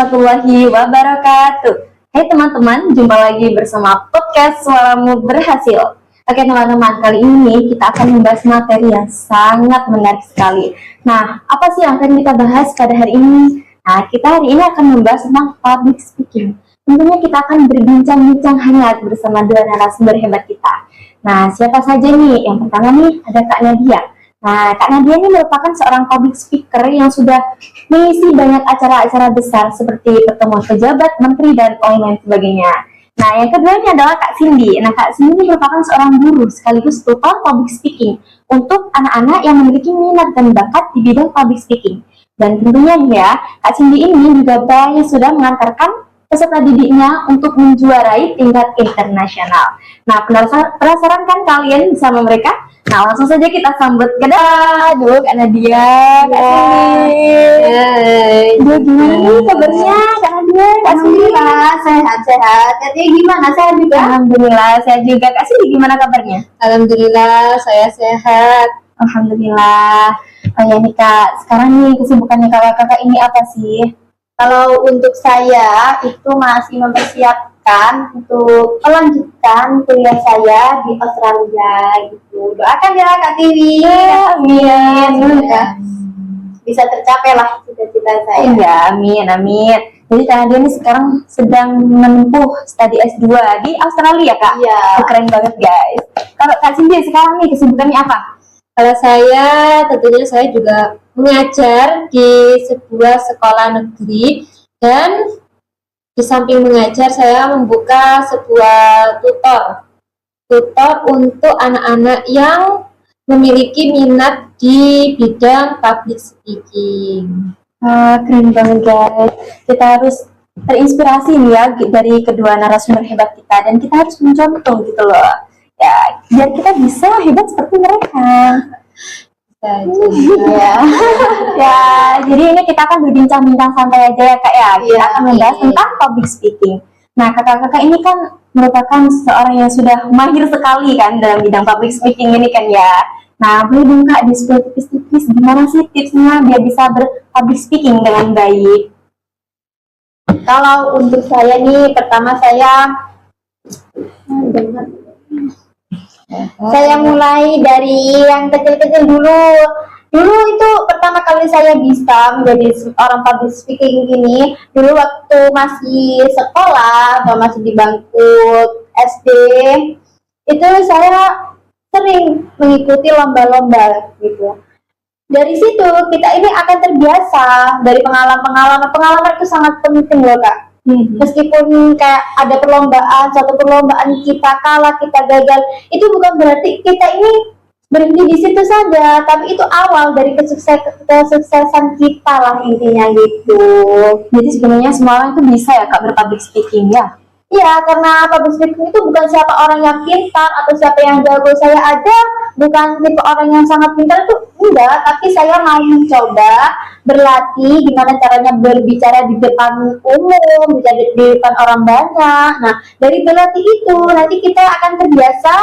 warahmatullahi wabarakatuh. Hai teman-teman, jumpa lagi bersama podcast Suaramu Berhasil. Oke teman-teman, kali ini kita akan membahas materi yang sangat menarik sekali. Nah, apa sih yang akan kita bahas pada hari ini? Nah, kita hari ini akan membahas tentang public speaking. Tentunya kita akan berbincang-bincang hangat bersama dua narasumber hebat kita. Nah, siapa saja nih? Yang pertama nih, ada Kak Nadia. Nah, Kak Nadia ini merupakan seorang public speaker yang sudah mengisi banyak acara-acara besar seperti pertemuan pejabat, menteri, dan lain-lain sebagainya. Nah, yang kedua ini adalah Kak Cindy. Nah, Kak Cindy merupakan seorang guru sekaligus tutor public speaking untuk anak-anak yang memiliki minat dan bakat di bidang public speaking. Dan tentunya ya, Kak Cindy ini juga banyak sudah mengantarkan peserta didiknya untuk menjuarai tingkat internasional. Nah, penasaran kan kalian bersama mereka? Nah, langsung saja kita sambut dulu Kak Nadia, Kak Cindy. Hai. Gimana nih kabarnya Kak Nadia? Alhamdulillah sehat-sehat. Jadi gimana? Sehat juga? Alhamdulillah sehat juga. Kak Cindy gimana kabarnya? Alhamdulillah saya sehat. Alhamdulillah. Oh ya nih Kak, sekarang nih kesibukannya kakak-kakak ini apa sih? Kalau untuk saya itu masih mempersiapkan untuk melanjutkan kuliah saya di Australia gitu. Doakan ya Kak Tiwi. Amin. Semoga bisa tercapai lah cita-cita saya. Iya, amin, amin. Jadi Kak Nadia ini sekarang sedang menempuh studi S2 di Australia, Kak. Iya. Keren banget, guys. Kalau Kak Cindy sekarang nih kesibukannya apa? Kalau saya tentunya saya juga mengajar di sebuah sekolah negeri dan di samping mengajar saya membuka sebuah tutor untuk anak-anak yang memiliki minat di bidang public speaking. Keren banget, guys. Kita harus terinspirasi nih ya dari kedua narasumber hebat kita dan kita harus mencontoh gitu loh. Ya, biar kita bisa hebat seperti mereka. Ya. Ya, jadi ini kita akan berbincang-bincang santai aja ya Kak ya. Kita Iya, akan membahas iya. tentang public speaking. Nah, kakak-kakak ini kan merupakan seorang yang sudah mahir sekali kan dalam bidang public speaking ini kan ya. Nah, boleh dong Kak di-spill tipis-tipis gimana sih tipsnya biar bisa ber-public speaking dengan baik? Kalau untuk saya nih, pertama saya mulai dari yang kecil-kecil dulu. Dulu itu pertama kali saya bisa menjadi orang public speaking ini, dulu waktu masih sekolah atau masih di bangku SD, itu saya sering mengikuti lomba-lomba gitu. Dari situ kita ini akan terbiasa dari pengalaman itu sangat penting loh Kak. Meskipun kayak ada satu perlombaan kita kalah, kita gagal, itu bukan berarti kita ini berhenti di situ saja, tapi itu awal dari kesuksesan kita lah intinya gitu. Jadi sebenarnya semua orang itu bisa ya Kak berpublic speaking ya? Iya, karena public speaking itu bukan siapa orang yang pintar atau siapa yang jago. Saya aja bukan tipe orang yang sangat pintar itu enggak, tapi saya mau mencoba berlatih gimana caranya berbicara di depan umum, bicara di depan orang banyak. Nah, dari berlatih itu nanti kita akan terbiasa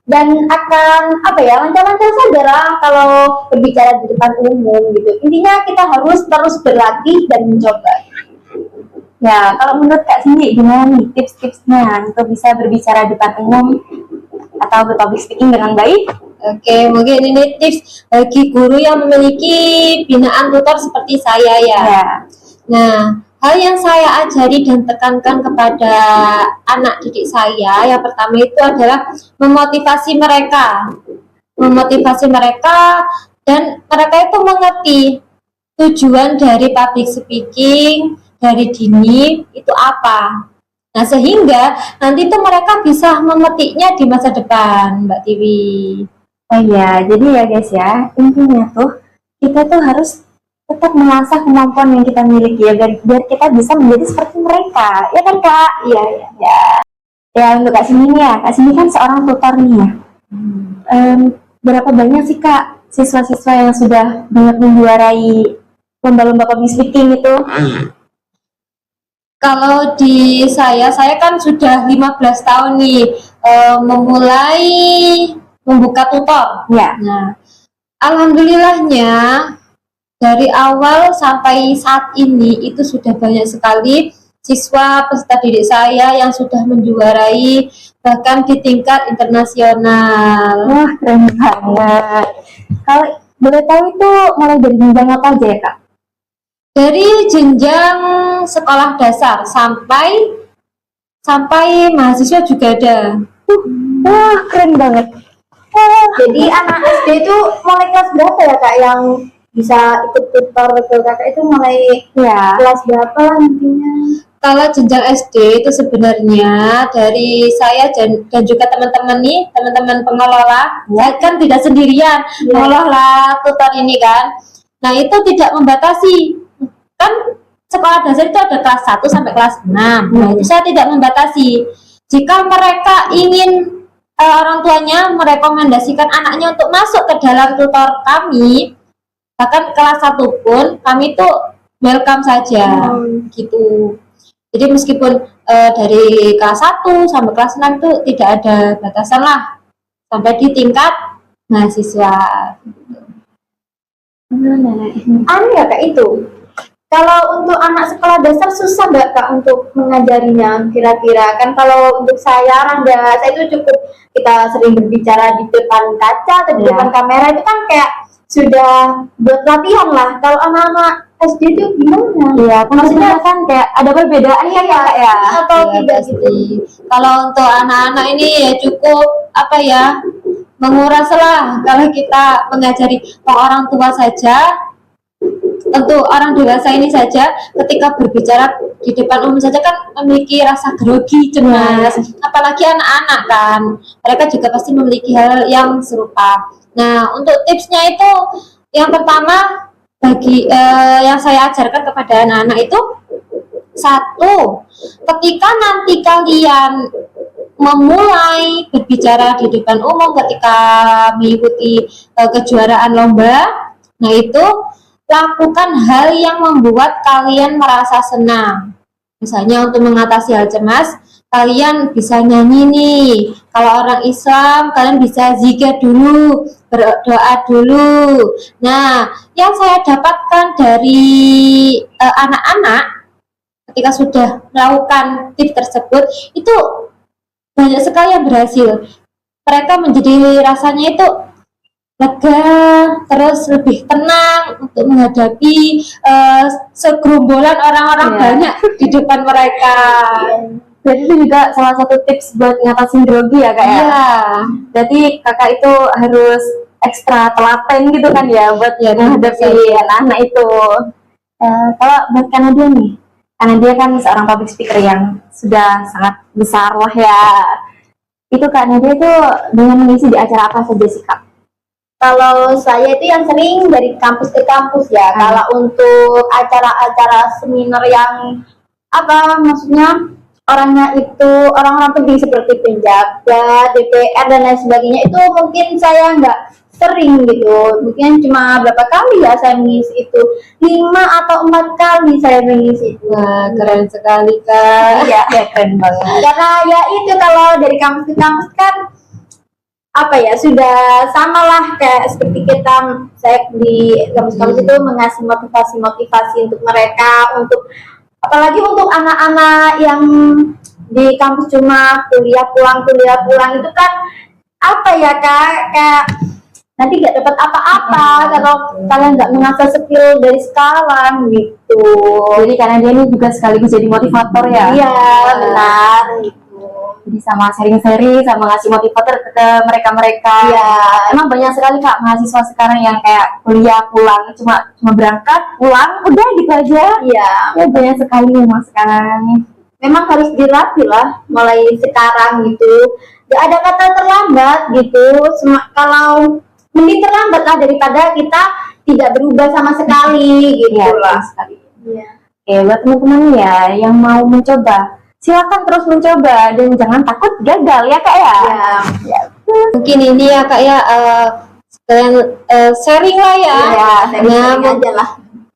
dan akan lancar-lancar saja lah kalau berbicara di depan umum gitu. Intinya kita harus terus berlatih dan mencoba. Ya, kalau menurut Kak Cindy gimana nih tips-tipsnya untuk bisa berbicara di depan umum atau berpublic speaking dengan baik? Oke, mungkin ini tips bagi guru yang memiliki binaan tutor seperti saya ya. Nah, hal yang saya ajari dan tekankan kepada anak didik saya, yang pertama itu adalah memotivasi mereka. Memotivasi mereka dan mereka itu mengerti tujuan dari public speaking dari dini itu apa. Nah, sehingga nanti itu mereka bisa memetiknya di masa depan, Mbak Tiwi. Oh iya, jadi ya guys ya, intinya tuh kita tuh harus tetap mengasah kemampuan yang kita miliki ya, biar kita bisa menjadi seperti mereka, ya kan Kak? Iya. Ya untuk Kak Cindy ya, Kak Cindy kan seorang tutor nih ya. Berapa banyak sih Kak siswa-siswa yang sudah banyak menjuarai lomba-lomba public speaking itu? Kalau di saya kan sudah 15 tahun nih memulai membuka tutor. Ya. Nah, alhamdulillahnya dari awal sampai saat ini itu sudah banyak sekali siswa peserta didik saya yang sudah menjuarai bahkan di tingkat internasional. Wah, keren banget. Kalau boleh tahu itu mulai dari jenjang apa aja ya, Kak? Dari jenjang sekolah dasar sampai mahasiswa juga ada. Wah, keren banget. Jadi anak SD itu mulai kelas berapa ya kak yang bisa ikut tutor ke kakak itu mulai Ya. kelas berapa lah intinya? Kalau jenjang SD itu sebenarnya dari saya dan juga teman-teman nih, teman-teman pengelola, saya kan tidak sendirian mengelola tutor ini kan. Nah, itu tidak membatasi. Kan sekolah dasar itu ada kelas 1 sampai kelas 6. Nah, itu saya tidak membatasi. Jika mereka ingin orang tuanya merekomendasikan anaknya untuk masuk ke dalam tutor kami, bahkan kelas 1 pun kami tuh welcome saja gitu. Jadi meskipun dari kelas 1 sampai kelas 6 itu tidak ada batasan lah sampai di tingkat mahasiswa. Anu ya kak itu. Kalau untuk anak sekolah dasar susah nggak kak untuk mengajarinya kira-kira? Kan kalau untuk saya itu cukup kita sering berbicara di depan kaca atau di depan kamera itu kan kayak sudah buat latihan lah. Kalau anak-anak SD itu gimana? Iya, maksudnya kan kayak ada perbedaan kan ya, Kak ya? Atau Ya, tidak pasti. gitu? Kalau untuk anak-anak ini ya cukup apa ya, menguras lah kalau kita mengajari orang tua saja. Untuk orang dewasa ini saja ketika berbicara di depan umum saja kan memiliki rasa grogi, cemas, apalagi anak-anak kan, mereka juga pasti memiliki hal yang serupa. Nah, untuk tipsnya itu yang pertama bagi yang saya ajarkan kepada anak-anak itu, satu, ketika nanti kalian memulai berbicara di depan umum ketika mengikuti kejuaraan lomba, nah itu lakukan hal yang membuat kalian merasa senang. Misalnya untuk mengatasi hal cemas, kalian bisa nyanyi nih. Kalau orang Islam, kalian bisa zikir dulu, berdoa dulu. Nah, yang saya dapatkan dari anak-anak ketika sudah melakukan tips tersebut, itu banyak sekali yang berhasil. Mereka menjadi rasanya itu lega, terus lebih tenang untuk menghadapi segerombolan orang-orang banyak di depan mereka. Jadi itu juga salah satu tips buat ngatasin grogi ya, Kak ya? Iya. Jadi kakak itu harus ekstra telaten gitu kan ya buat menghadapi anak-anak itu. Kalau buat Kanadia nih, Kanadia kan seorang public speaker yang sudah sangat besar lah ya. Itu Kak Nadia itu dengan mengisi di acara apa saja sih Kak? Kalau saya itu yang sering dari kampus ke kampus ya. Kalau untuk acara-acara seminar yang apa maksudnya orangnya itu orang-orang penting seperti penjabat, DPR dan lain sebagainya itu mungkin saya nggak sering gitu. Mungkin cuma berapa kali ya saya mengisi itu, 5 atau 4 kali saya mengisi itu. Wah, keren sekali Kak. Iya, Ya keren banget. karena ya itu kalau dari kampus ke kampus kan apa ya sudah sama lah kayak seperti saya di kampus-kampus itu mengasih motivasi untuk mereka, untuk apalagi untuk anak-anak yang di kampus cuma kuliah pulang itu kan apa ya kak, kayak nanti nggak dapat apa-apa kalau kalian nggak mengasah skill dari sekarang gitu. Jadi karena dia ini juga sekaligus jadi motivator ya. Iya benar gitu. Jadi sama sharing-sharing, sama ngasih motivator ke mereka-mereka. Iya. Emang banyak sekali Kak mahasiswa sekarang yang kayak kuliah pulang cuma berangkat pulang udah gitu aja. Iya. Ya banyak sekali memang sekarang. Memang harus dilatih lah mulai sekarang gitu. Gak ada kata terlambat gitu. Kalau mending terlambat lah daripada kita tidak berubah sama sekali gitu Iya, lah. sekali. Iya. Oke, buat teman-teman ya yang mau mencoba, silakan terus mencoba dan jangan takut gagal ya Kak ya. Ya. Mungkin ini ya Kak ya, sekalian sharing lah ya. Iya, sharing Nah, aja lah.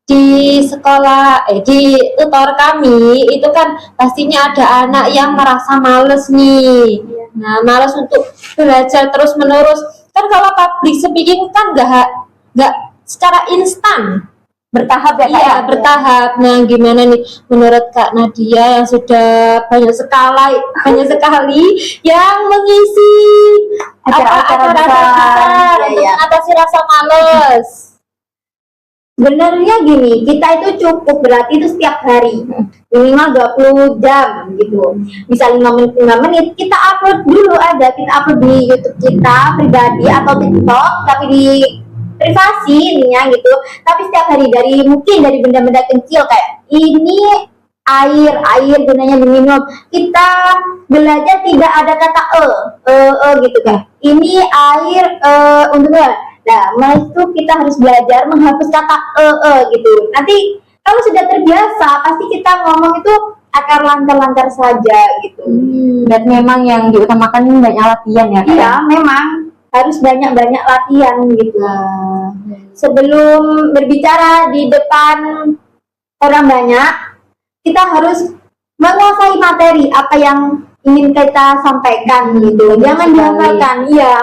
di sekolah di tutor kami itu kan pastinya ada anak yang merasa males nih. Nah, males untuk belajar terus menerus. Kan kalau public speaking kan nggak secara instan. bertahap ya Kak Iya, ya? bertahap. Nah, gimana nih menurut Kak Nadia yang sudah banyak sekali yang mengisi Acara-acara acara-acara besar. besar Iya, untuk iya. mengatasi rasa males. Sebenarnya gini, kita itu cukup berarti itu setiap hari minimal 20 jam gitu. Bisa 5 menit 5 menit kita upload dulu, kita upload di YouTube kita pribadi atau TikTok tapi di privasi ininya gitu. Tapi setiap hari mungkin dari benda-benda kecil kayak ini air gunanya diminum. Kita belajar tidak ada kata gitu kan. Ini air untuk nah, mulai itu kita harus belajar menghapus kata gitu. Nanti kalau sudah terbiasa, pasti kita ngomong itu akan lancar-lancar saja gitu. Dan memang yang diutamakan banyak latihan ya Kak? Iya, memang harus banyak-banyak latihan gitu. Sebelum berbicara di depan orang banyak, kita harus menguasai materi apa yang ingin kita sampaikan gitu. Jangan sekali. dihafalkan, iya.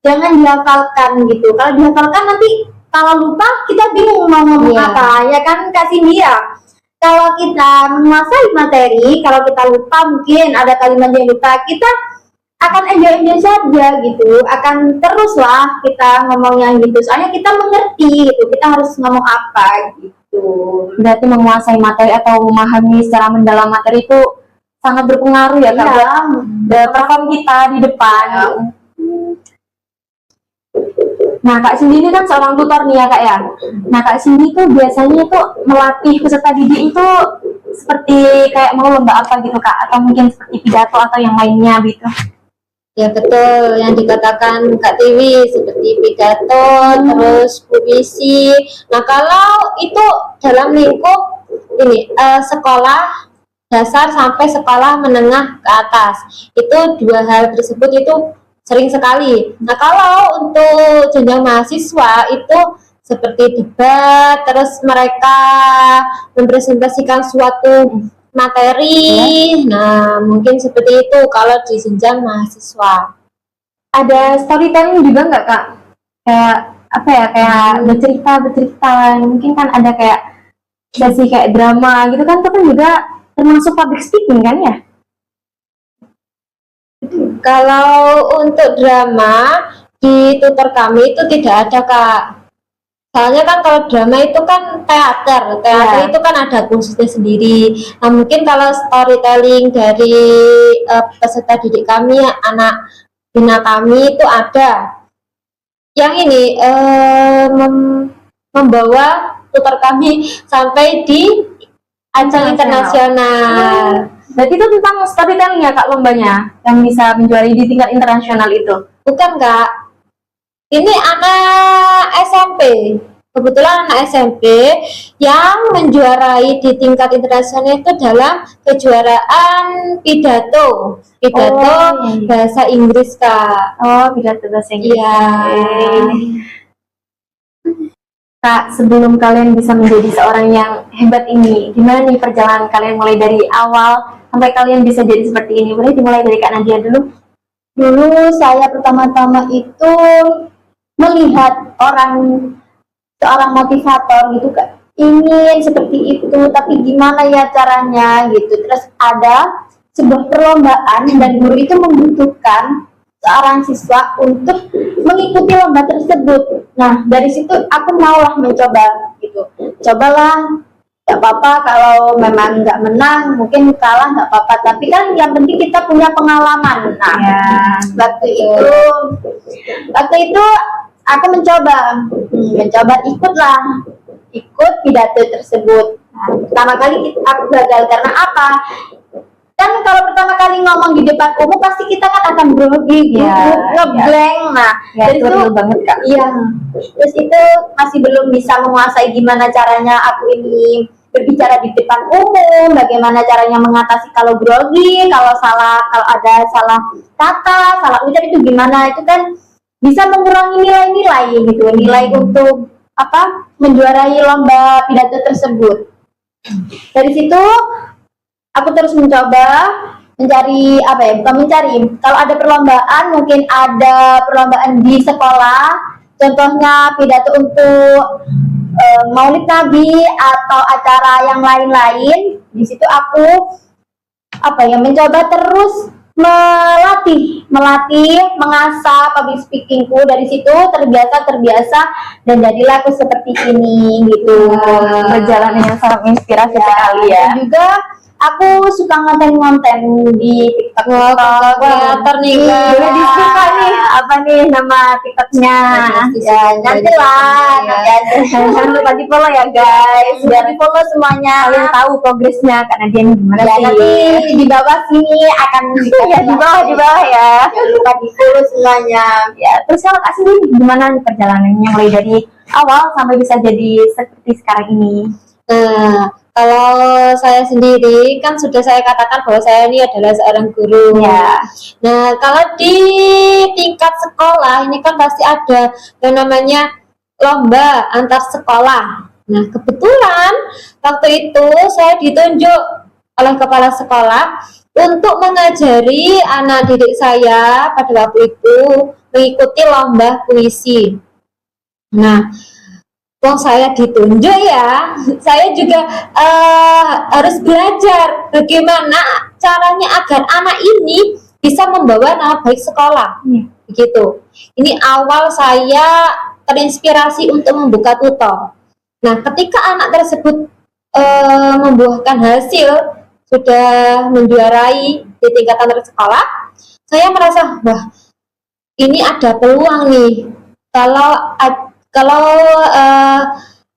Jangan dihafalkan gitu. Kalau dihafalkan nanti kalau lupa kita bingung mau ngomong Iya. apa, ya kan kasih dia. Kalau kita menguasai materi, kalau kita lupa mungkin ada kalimat yang lupa, kita akan enjoy saja gitu. Akan teruslah kita ngomongnya gitu. Soalnya kita mengerti gitu. Kita harus ngomong apa gitu. Berarti menguasai materi atau memahami secara mendalam materi itu sangat berpengaruh ya Kak Iya. buat perform kita di depan. Ya. Nah Kak Cindy ini kan seorang tutor nih ya Kak ya. Nah Kak Cindy itu biasanya itu melatih peserta didik itu seperti kayak mau lomba apa gitu Kak? Atau mungkin seperti pidato atau yang lainnya gitu? Ya betul yang dikatakan Kak Tiwi seperti pidato, terus puisi. Nah kalau itu dalam lingkup ini sekolah dasar sampai sekolah menengah ke atas, itu dua hal tersebut itu sering sekali. Nah kalau untuk jenjang mahasiswa itu seperti debat, terus mereka mempresentasikan suatu materi. Nah, mungkin seperti itu kalau di jenjang mahasiswa. Ada storytelling juga nggak Kak? Kayak apa ya, kayak bercerita, mungkin kan ada kayak sesi kayak drama gitu kan, itu kan juga termasuk public speaking kan ya? Kalau untuk drama di tutor kami itu tidak ada Kak. Soalnya kan kalau drama itu kan teater Ya. itu kan ada khususnya sendiri. Nah mungkin kalau storytelling dari peserta didik kami, anak bina kami itu ada. Yang ini membawa tutor kami sampai di ajang internasional. Berarti itu tentang storytelling ya Kak lombanya, yang bisa menjuari di tingkat internasional itu? Bukan Kak, ini anak SMP. Kebetulan anak SMP yang menjuarai di tingkat internasional itu dalam kejuaraan pidato iya. bahasa Inggris Kak. Oh, pidato bahasa Inggris. Iya. Kak, sebelum kalian bisa menjadi seorang yang hebat ini, gimana nih perjalanan kalian mulai dari awal sampai kalian bisa jadi seperti ini? Boleh dimulai dari Kak Nadia dulu? Dulu saya pertama-tama itu melihat seorang motivator gitu Kak, ingin seperti itu, tapi gimana ya caranya gitu. Terus ada sebuah perlombaan dan guru itu membutuhkan seorang siswa untuk mengikuti lomba tersebut. Nah dari situ aku maulah mencoba gitu. Cobalah, nggak apa-apa kalau memang nggak menang, mungkin kalah nggak apa-apa, tapi kan yang penting kita punya pengalaman. Nah waktu itu aku mencoba ikut pidato tersebut. Nah, pertama kali aku gagal karena apa? Kan kalau pertama kali ngomong di depan umum pasti kita kan akan grogi, ngeblank. Nah, dari itu banget Kak. iya. Terus itu masih belum bisa menguasai gimana caranya aku ini berbicara di depan umum, bagaimana caranya mengatasi kalau grogi, kalau ada salah kata, salah ucap itu gimana, itu kan bisa mengurangi nilai-nilai gitu, nilai untuk menjuarai lomba pidato tersebut. Dari situ aku terus mencoba mencari kalau ada perlombaan, mungkin ada perlombaan di sekolah, contohnya pidato untuk Maulid Nabi atau acara yang lain-lain, di situ aku mencoba terus melatih, mengasah public speakingku. Dari situ terbiasa dan jadilah aku seperti ini gitu. Perjalanan yang sangat menginspirasi sekali ya. Dan juga aku suka konten-konten di TikTok. Kreator nih guys. Boleh disuka nih apa nih nama TikToknya? Ya, nantilah. Jangan lupa di follow ya guys. Biar di follow semuanya. Kalian tahu progresnya Kak Nadia gimana Ya, sih? nanti di bawah sini akan Ya, di bawah ya. Jangan lupa di follow semuanya. Ya, terus kalau Kak Cindy gimana nih perjalanannya mulai dari awal sampai bisa jadi seperti sekarang ini? Nah, kalau saya sendiri kan sudah saya katakan bahwa saya ini adalah seorang guru. Ya. Nah, kalau di tingkat sekolah ini kan pasti ada yang namanya lomba antar sekolah. Nah, kebetulan waktu itu saya ditunjuk oleh kepala sekolah untuk mengajari anak didik saya pada waktu itu mengikuti lomba puisi. Nah, saya ditunjuk ya, saya juga harus belajar bagaimana caranya agar anak ini bisa membawa nama baik sekolah. Begitu. Ini awal saya terinspirasi untuk membuka tutor. Nah, ketika anak tersebut membuahkan hasil, sudah menjuarai di tingkatan sekolah, saya merasa, wah, ini ada peluang nih. Kalau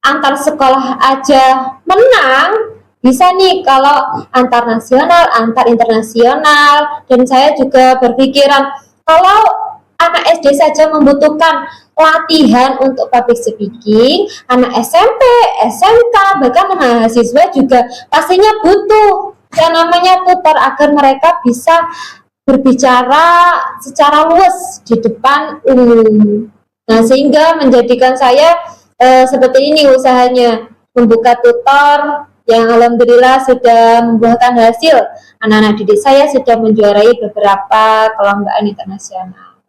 antar sekolah aja menang, bisa nih kalau antar nasional, antar internasional. Dan saya juga berpikiran kalau anak SD saja membutuhkan latihan untuk public speaking, anak SMP, SMK, bahkan mahasiswa juga pastinya butuh yang namanya tutor agar mereka bisa berbicara secara luas di depan umum. Nah, sehingga menjadikan saya seperti ini usahanya, membuka tutor yang alhamdulillah sudah membuahkan hasil. Anak-anak didik saya sudah menjuarai beberapa perlombaan internasional.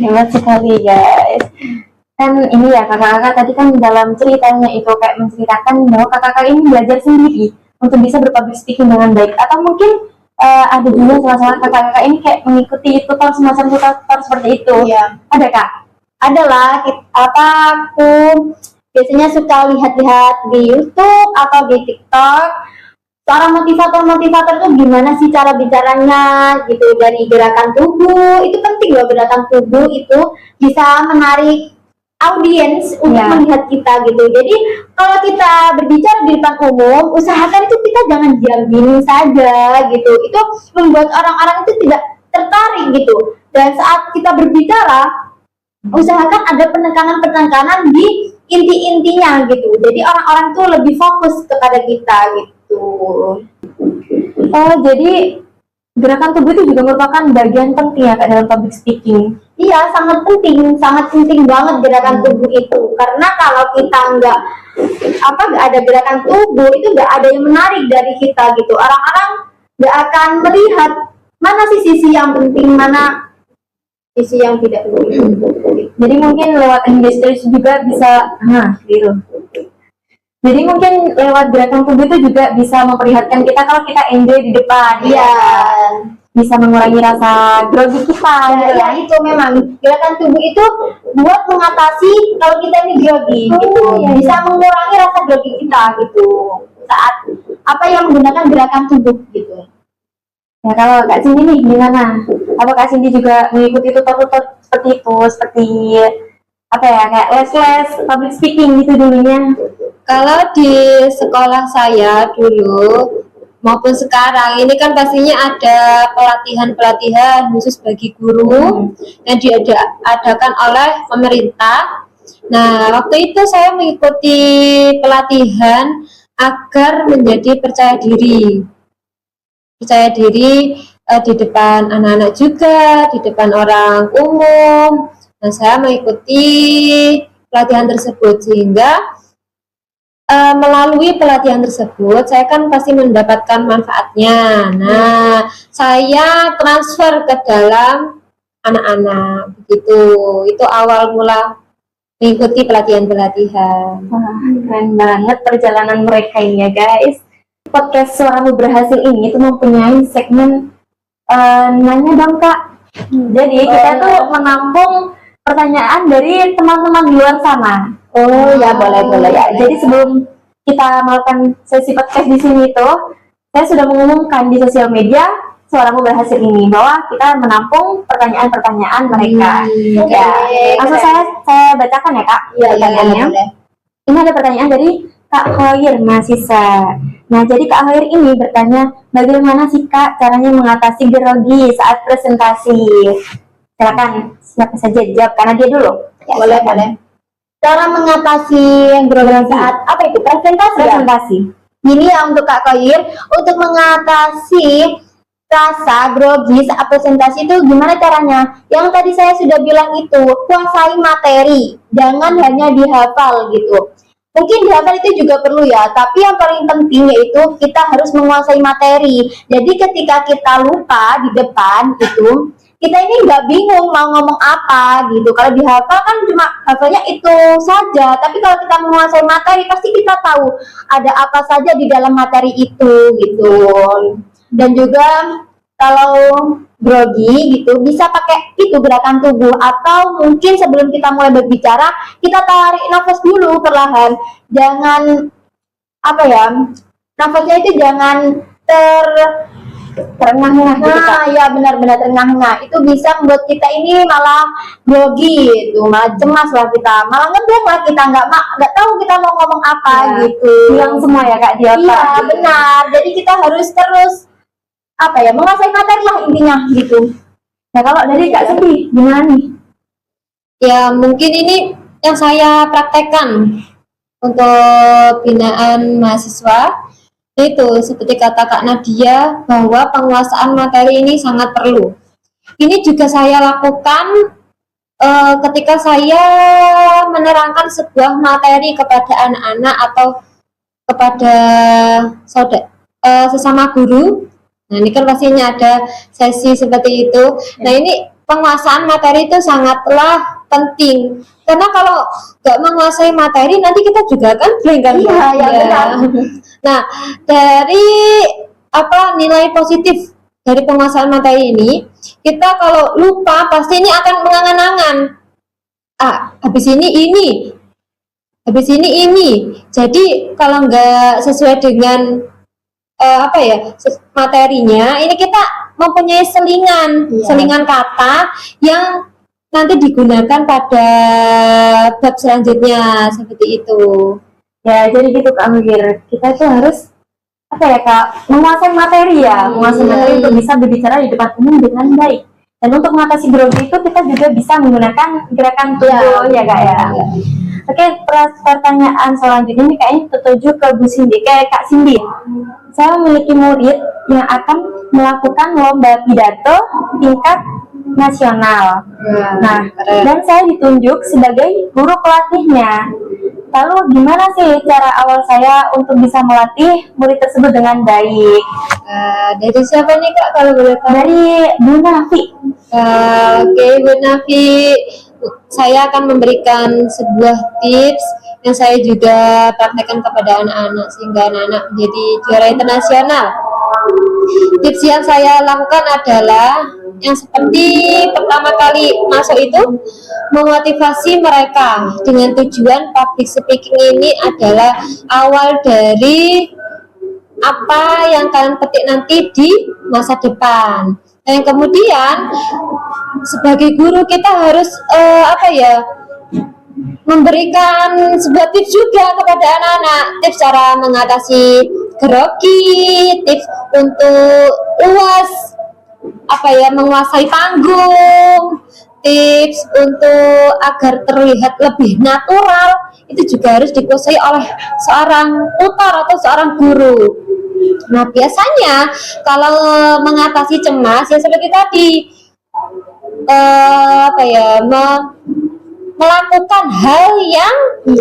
Hebat sekali guys. Kan ini ya kakak-kakak tadi kan dalam ceritanya itu kayak menceritakan bahwa kakak-kakak ini belajar sendiri untuk bisa berpublic speaking dengan baik, atau mungkin ada juga salah-salah kakak-kakak ini kayak mengikuti tutor semacam tutor seperti itu. Iya. Ada Kak? Adalah aku biasanya suka lihat-lihat di YouTube atau di TikTok. Seorang motivator itu gimana sih cara bicaranya gitu, dari gerakan tubuh. Itu penting loh, gerakan tubuh itu bisa menarik audiens untuk melihat kita gitu. Jadi kalau kita berbicara di depan umum, usahakan itu kita jangan diam gini saja gitu. Itu membuat orang-orang itu tidak tertarik gitu. Dan saat kita berbicara, usahakan ada penekanan di inti-intinya gitu. Jadi orang-orang tuh lebih fokus kepada kita gitu. Oh, jadi gerakan tubuh itu juga merupakan bagian penting ya Kak dalam public speaking. Iya, sangat penting banget gerakan tubuh itu. Karena kalau kita nggak ada gerakan tubuh, itu nggak ada yang menarik dari kita gitu. Orang-orang nggak akan melihat mana sih sisi yang penting, mana sisi yang tidak penting. Jadi mungkin lewat engagement juga bisa, gitu. Jadi mungkin lewat gerakan tubuh itu juga bisa memperlihatkan kita kalau kita enjoy di depan. Iya. Bisa mengurangi rasa grogi kita. Ya, itu memang gerakan tubuh itu buat mengatasi kalau kita ini grogi gitu. Bisa mengurangi rasa grogi kita gitu. Saat yang menggunakan gerakan tubuh gitu. Ya, kalau Kak Cindy nih gimana? Apa Kak Cindy juga mengikuti tutor-tutor seperti itu, seperti kayak les public speaking gitu dulunya? Kalau di sekolah saya dulu maupun sekarang ini kan pastinya ada pelatihan khusus bagi guru yang diadakan oleh pemerintah. Nah, waktu itu saya mengikuti pelatihan agar menjadi percaya diri di depan anak-anak juga, di depan orang umum. Nah, saya mengikuti pelatihan tersebut sehingga melalui pelatihan tersebut saya kan pasti mendapatkan manfaatnya. Nah, saya transfer ke dalam anak-anak begitu. Itu awal mula mengikuti pelatihan-pelatihan. Wah, keren banget perjalanan mereka ini ya guys. Podcast Suaramu Berhasil ini tuh mempunyai segmen nanya dong kak. Jadi kita tuh menampung pertanyaan dari teman-teman di luar sana. Oh ya, boleh Ya, jadi sebelum kita melakukan sesi podcast di sini tuh, saya sudah mengumumkan di sosial media Suaramu Berhasil ini bahwa kita menampung pertanyaan-pertanyaan mereka. Ya, langsung saya bacakan ya kak pertanyaannya. boleh. Ini ada pertanyaan dari Kak Khoir, mahasiswa. Nah, jadi Kak Khoir ini bertanya, bagaimana sih Kak caranya mengatasi grogi saat presentasi? Silakan, siapa saja jawab, karena dia dulu. Ya, Boleh. Cara mengatasi grogi saat apa itu? Presentasi ya? Presentasi. Ini ya untuk Kak Koir, untuk mengatasi rasa grogi saat presentasi itu gimana caranya? Yang tadi saya sudah bilang itu, kuasai materi, jangan hanya dihafal gitu. Mungkin dihafal itu juga perlu ya, tapi yang paling penting yaitu kita harus menguasai materi. Jadi ketika kita lupa di depan itu, kita ini nggak bingung mau ngomong apa gitu. Kalau dihafal kan cuma hafalnya itu saja, tapi kalau kita menguasai materi pasti kita tahu ada apa saja di dalam materi itu gitu. Dan juga kalau grogi gitu bisa pakai itu gerakan tubuh, atau mungkin sebelum kita mulai berbicara kita tarik nafas dulu perlahan. Jangan apa ya, nafasnya itu jangan Terengah-engah gitu Kak. Nah, ya benar-benar terengah-engah. Itu bisa membuat kita ini malah grogi gitu, malah cemas lah kita, malah ngeblank lah kita, nggak tahu kita mau ngomong apa gitu. Hilang semua ya Kak di otak. Iya, benar. Jadi kita harus terus apa ya, menguasai materi lah intinya gitu. Nah, kalau dari Kak Sebi, gimana nih? Ya, mungkin ini yang saya praktekkan untuk binaan mahasiswa. Itu seperti kata Kak Nadia bahwa penguasaan materi ini sangat perlu. Ini juga saya lakukan ketika saya menerangkan sebuah materi kepada anak-anak atau kepada sesama guru. Nah, ini kan pastinya ada sesi seperti itu. Nah, ini penguasaan materi itu sangatlah penting. Karena kalau nggak menguasai materi, nanti kita juga kan blank kan? Iya, ya benar. Nah, dari nilai positif dari penguasaan materi ini, kita kalau lupa pasti ini akan mengangan-angan. Habis ini, habis ini. Jadi kalau nggak sesuai dengan materinya, ini kita mempunyai selingan kata yang nanti digunakan pada bab selanjutnya seperti itu. Ya, jadi gitu Kak Khoir. Kita tuh harus menguasai materi ya, menguasai materi untuk bisa berbicara di depan umum dengan baik. Dan untuk mengatasi grogi itu kita juga bisa menggunakan gerakan tubuh ya Kak ya. Oke, pertanyaan selanjutnya ini kayaknya tertuju ke Bu Cindy, kayak Kak Cindy. Saya memiliki murid yang akan melakukan lomba pidato tingkat nasional. Nah, dan saya ditunjuk sebagai guru pelatihnya. Lalu gimana sih cara awal saya untuk bisa melatih murid tersebut dengan baik? Dari siapa nih Kak kalau boleh tahu? Dari Bu Nafi. Oke, Bu Nafi, saya akan memberikan sebuah tips yang saya juga praktekkan kepada anak-anak sehingga anak-anak menjadi juara internasional. Tips yang saya lakukan adalah yang seperti pertama kali masuk itu memotivasi mereka dengan tujuan public speaking ini adalah awal dari apa yang kalian petik nanti di masa depan. Dan kemudian sebagai guru kita harus memberikan sebuah tips juga kepada anak-anak, tips cara mengatasi grogi, tips untuk menguasai panggung, tips untuk agar terlihat lebih natural, itu juga harus dikuasai oleh seorang tutor atau seorang guru. Nah, biasanya kalau mengatasi cemas ya seperti tadi, melakukan hal yang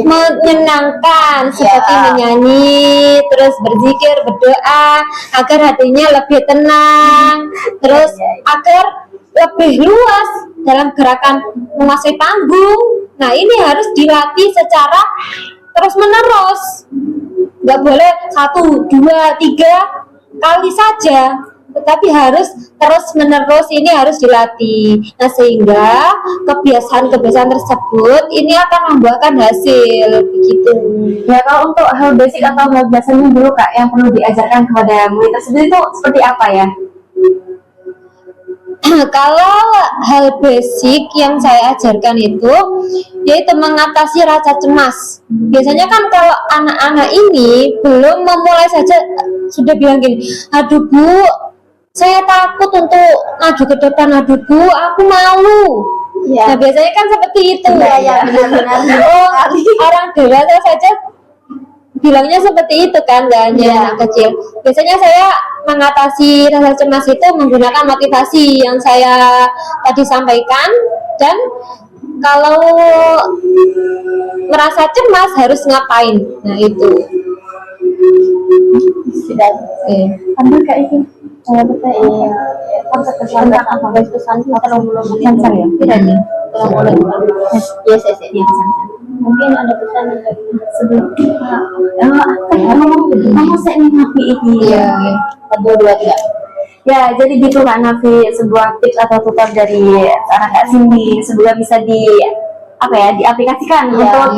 menyenangkan seperti menyanyi, terus berzikir, berdoa agar hatinya lebih tenang, terus agar lebih luas dalam gerakan menguasai panggung. Nah, ini harus dilatih secara terus-menerus. Nggak boleh 1, 2, 3 kali saja, tetapi harus terus-menerus, ini harus dilatih. Nah, sehingga kebiasaan-kebiasaan tersebut ini akan membuahkan hasil begitu. Ya, kalau untuk hal basic atau hal biasanya dulu Kak yang perlu diajarkan kepada murid tersebut itu seperti apa ya? Kalau hal basic yang saya ajarkan itu yaitu mengatasi rasa cemas. Biasanya kan kalau anak-anak ini belum memulai saja sudah bilang gini, aduh Bu, saya takut untuk maju ke depan, aduh Bu, aku malu. Ya. Nah, biasanya kan seperti itu. Ya, benar-benar. Oh, orang dewasa saja bilangnya seperti itu kan, gak hanya anak kecil. Biasanya saya mengatasi rasa cemas itu menggunakan motivasi yang saya tadi sampaikan, dan kalau merasa cemas harus ngapain. Nah, itu Sudah. Ambil Kak itu. Iya. Konsep pesan apa? Pesan atau belum Sansan ya? Tidak ya. Belum mulai. Yes, yes, yes. Mungkin ada pesan dari Sebelum ngomong saya nih Nafi ini. Iya. 1, 2, 3. Ya, jadi gitu Kak Nafi, sebuah tips atau tutor dari seorang Kak Cindy semoga bisa diaplikasikan untuk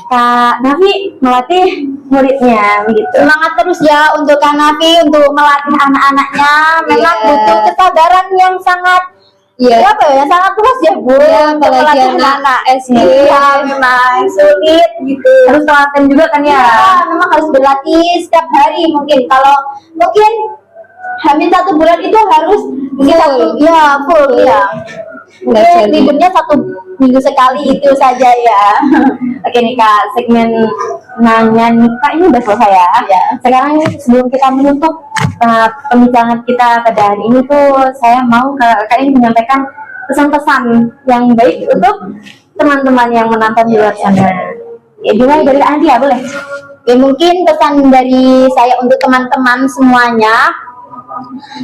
Kak Nafi melatih muridnya begitu. Semangat terus ya untuk Kak Nafi untuk melatih anak-anaknya. Memang butuh kesabaran yang sangat apa ya, sangat luas ya Bu, untuk apalagi melatih anak SD. Iya, memang sulit gitu. Harus telaten juga kan ya. Ya, memang harus berlatih setiap hari. Mungkin hamil 1 bulan itu harus full ya. Mungkin liburnya 1 minggu sekali itu saja ya. Oke nih Kak, segmen nanya nikah ini udah selesai ya. Sekarang ini sebelum kita menutup pembicaraan kita pada hari ini tuh, saya mau Kak ini menyampaikan pesan-pesan yang baik untuk teman-teman yang menonton di luar sana. Ya, dimulai dari Andi ya, boleh? Oke, mungkin pesan dari saya untuk teman-teman semuanya,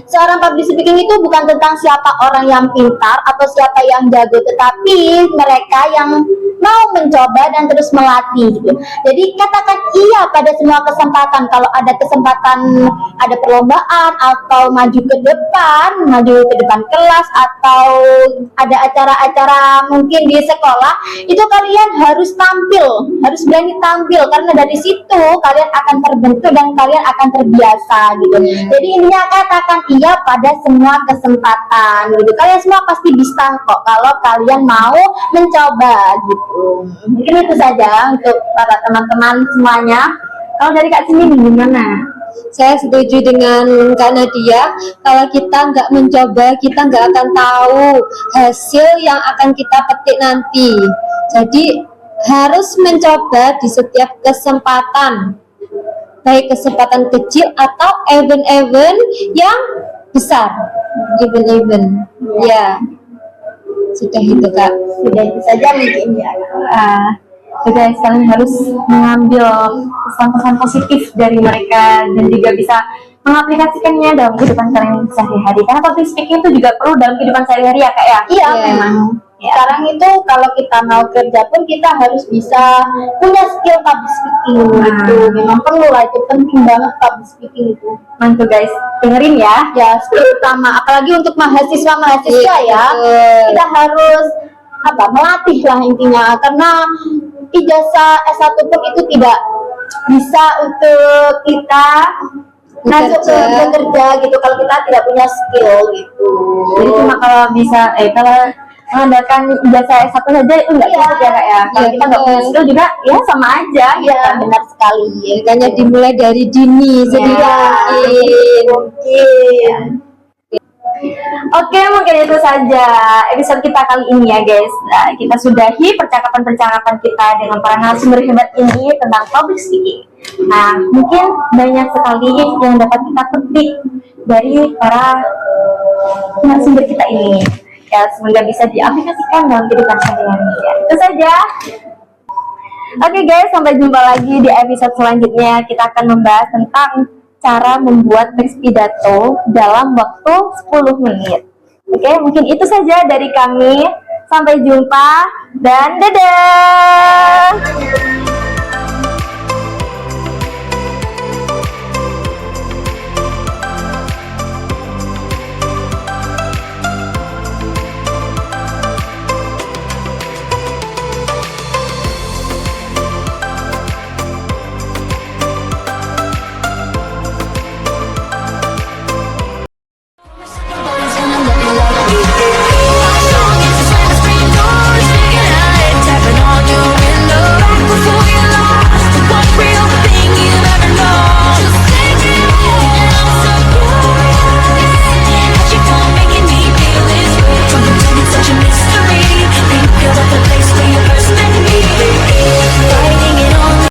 seorang public speaking itu bukan tentang siapa orang yang pintar atau siapa yang jago, tetapi mereka yang mau mencoba dan terus melatih gitu. Jadi katakan iya pada semua kesempatan. Kalau ada kesempatan, ada perlombaan atau maju ke depan kelas, atau ada acara-acara mungkin di sekolah, itu kalian harus tampil, harus berani tampil, karena dari situ kalian akan terbentuk dan kalian akan terbiasa gitu. Jadi intinya katakan iya pada semua kesempatan gitu. Kalian semua pasti bisa kok kalau kalian mau mencoba gitu. Mungkin itu saja untuk para teman-teman semuanya. Kalau dari Kak Cindy gimana? Saya setuju dengan Kak Nadia. Kalau kita nggak mencoba, kita nggak akan tahu hasil yang akan kita petik nanti. Jadi harus mencoba di setiap kesempatan, baik kesempatan kecil atau event-event yang besar. Event-event, ya. Sudah itu Kak. Sudah itu saja mungkin ya. Guys, kalian harus mengambil pesan-pesan positif dari mereka dan juga bisa mengaplikasikannya dalam kehidupan kalian sehari-hari. Karena public speaking itu juga perlu dalam kehidupan sehari-hari ya Kak ya. Iya, memang. Sekarang itu kalau kita mau kerja pun kita harus bisa punya skill public speaking gitu. Memang perlu lah, itu penting banget public speaking itu. Mantul guys, dengerin ya. Ya, skill utama, apalagi untuk mahasiswa ya. Kita harus melatih lah intinya, karena ijazah S1 pun itu tidak bisa untuk kita masuk ke bekerja gitu kalau kita tidak punya skill gitu. Jadi cuma kalau bisa kalau mengandalkan ijazah S1 saja itu nggak cukup ya Kak ya. Kalau kita nggak punya skill juga ya sama aja. Iya, benar sekali. Makanya dimulai dari dini sedikit. Mungkin. Oke, mungkin itu saja episode kita kali ini ya guys. Nah, kita sudahi percakapan-percakapan kita dengan para narasumber hebat ini tentang public speaking. Nah, mungkin banyak sekali yang dapat kita petik dari para narasumber kita ini. Ya, semoga bisa diaplikasikan dalam kehidupan sehari-hari. Ya, itu saja. Oke guys, sampai jumpa lagi di episode selanjutnya. Kita akan membahas tentang cara membuat teks pidato dalam waktu 10 menit. Oke, mungkin itu saja dari kami. Sampai jumpa dan dadah.